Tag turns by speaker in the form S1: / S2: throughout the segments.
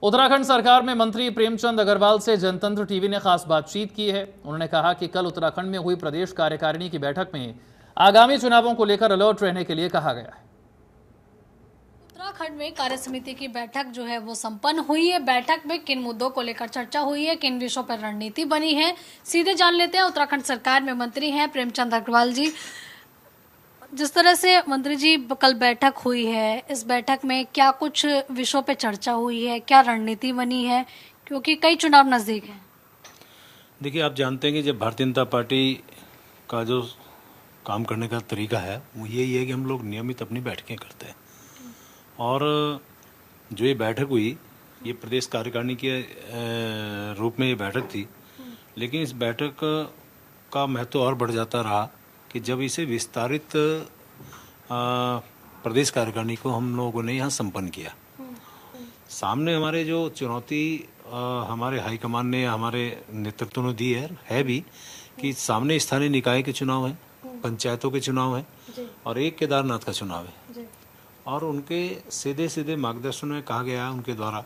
S1: उत्तराखंड सरकार में मंत्री प्रेमचंद अग्रवाल से जनतंत्र टीवी ने खास बातचीत की है। उन्होंने कहा कि कल उत्तराखंड में हुई प्रदेश कार्यकारिणी की बैठक में आगामी चुनावों को लेकर अलर्ट रहने के लिए कहा गया है।
S2: उत्तराखंड में कार्य समिति की बैठक जो है वो संपन्न हुई है। बैठक में किन मुद्दों को लेकर चर्चा हुई है, किन विषयों पर रणनीति बनी है, सीधे जान लेते हैं। उत्तराखंड सरकार में मंत्री हैं प्रेमचंद अग्रवाल जी। जिस तरह से मंत्री जी कल बैठक हुई है, इस बैठक में क्या कुछ विषयों पे चर्चा हुई है, क्या रणनीति बनी है, क्योंकि कई चुनाव नजदीक हैं।
S3: देखिए, आप जानते हैं कि जब भारतीय जनता पार्टी का जो काम करने का तरीका है वो यही है कि हम लोग नियमित अपनी बैठकें करते हैं। और जो ये बैठक हुई, ये प्रदेश कार्यकारिणी के रूप में ये बैठक थी, लेकिन इस बैठक का महत्व और बढ़ जाता रहा कि जब इसे विस्तारित प्रदेश कार्यकारिणी को हम लोगों ने यहाँ संपन्न किया। सामने हमारे जो चुनौती हमारे हाईकमान ने, हमारे नेतृत्व ने दी है भी कि सामने स्थानीय निकाय के चुनाव हैं, पंचायतों के चुनाव हैं और एक केदारनाथ का चुनाव है। और उनके सीधे सीधे मार्गदर्शन में कहा गया है उनके द्वारा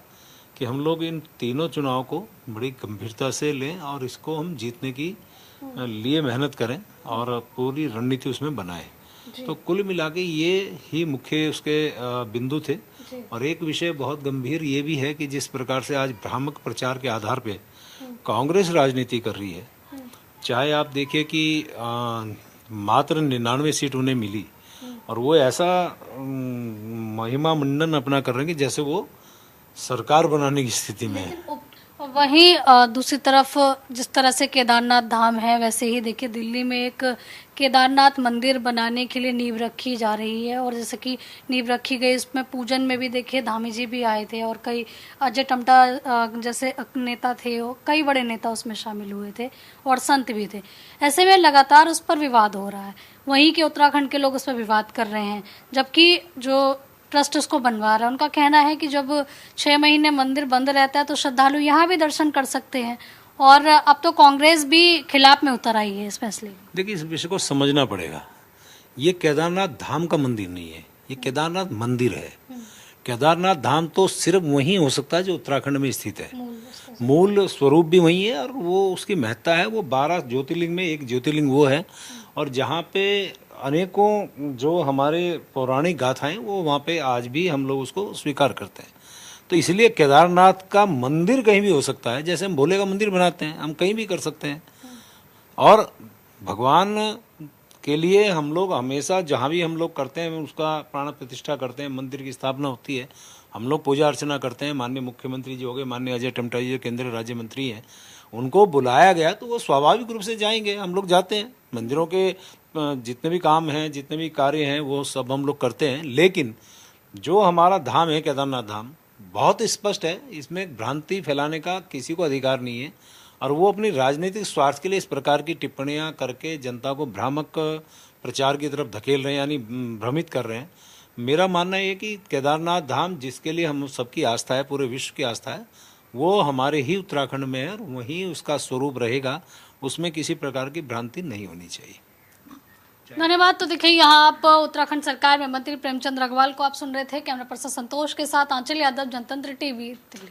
S3: कि हम लोग इन तीनों चुनाव को बड़ी गंभीरता से लें और इसको हम जीतने की लिए मेहनत करें और पूरी रणनीति उसमें बनाएं। तो कुल मिला के ये ही मुख्य उसके बिंदु थे। और एक विषय बहुत गंभीर ये भी है कि जिस प्रकार से आज भ्रामक प्रचार के आधार पे कांग्रेस राजनीति कर रही है, चाहे आप देखिए कि मात्र 99 सीट उन्हें मिली और वो ऐसा महिमा मंडन अपना कर रहे हैं कि जैसे वो सरकार बनाने की स्थिति में है।
S2: वहीं दूसरी तरफ जिस तरह से केदारनाथ धाम है, वैसे ही देखिए दिल्ली में एक केदारनाथ मंदिर बनाने के लिए नींव रखी जा रही है। और जैसे कि नींव रखी गई, इसमें पूजन में भी देखिए धामी जी भी आए थे और कई अजय टमटा जैसे नेता थे, कई बड़े नेता उसमें शामिल हुए थे और संत भी थे। ऐसे में लगातार उस पर विवाद हो रहा है। वहीं के उत्तराखंड के लोग उस पर विवाद कर रहे हैं, जबकि जो ट्रस्ट उसको बनवा रहा है उनका कहना है कि जब 6 महीने मंदिर बंद रहता है तो श्रद्धालु यहाँ भी दर्शन कर सकते हैं। और अब तो कांग्रेस भी खिलाफ में उतर आई है इस फैसले।
S3: देखिए, इस विषय को समझना पड़ेगा। ये केदारनाथ धाम का मंदिर नहीं है, ये केदारनाथ मंदिर है। केदारनाथ धाम तो सिर्फ वहीं हो सकता है जो उत्तराखंड में स्थित है। मूल स्वरूप भी वहीं है और वो उसकी महत्ता है। वो 12 ज्योतिर्लिंग में एक ज्योतिर्लिंग वो है और जहाँ पे अनेकों जो हमारे पौराणिक गाथाएं वो वहाँ पे आज भी हम लोग उसको स्वीकार करते हैं। तो इसलिए केदारनाथ का मंदिर कहीं भी हो सकता है, जैसे हम भोले का मंदिर बनाते हैं, हम कहीं भी कर सकते हैं। और भगवान के लिए हम लोग हमेशा जहाँ भी हम लोग करते हैं उसका प्राण प्रतिष्ठा करते हैं, मंदिर की स्थापना होती है, हम लोग पूजा अर्चना करते हैं। माननीय मुख्यमंत्री जी हो गए, माननीय अजय टमटा जी जो केंद्रीय राज्य मंत्री हैं, उनको बुलाया गया तो वो स्वाभाविक रूप से जाएंगे। हम लोग जाते हैं, मंदिरों के जितने भी काम हैं, जितने भी कार्य हैं वो सब हम लोग करते हैं। लेकिन जो हमारा धाम है केदारनाथ धाम, बहुत स्पष्ट है, इसमें भ्रांति फैलाने का किसी को अधिकार नहीं है। और वो अपनी राजनीतिक स्वार्थ के लिए इस प्रकार की टिप्पणियां करके जनता को भ्रामक प्रचार की तरफ धकेल रहे हैं, यानी भ्रमित कर रहे हैं। मेरा मानना है कि केदारनाथ धाम जिसके लिए हम सबकी आस्था है, पूरे विश्व की आस्था है, वो हमारे ही उत्तराखंड में है और वहीं उसका स्वरूप रहेगा। उसमें किसी प्रकार की भ्रांति नहीं होनी चाहिए।
S2: धन्यवाद। तो देखिए, यहाँ आप उत्तराखंड सरकार में मंत्री प्रेमचंद अग्रवाल को आप सुन रहे थे। कैमरा पर्सन संतोष के साथ आंचल यादव, जनतंत्र टीवी, दिल्ली।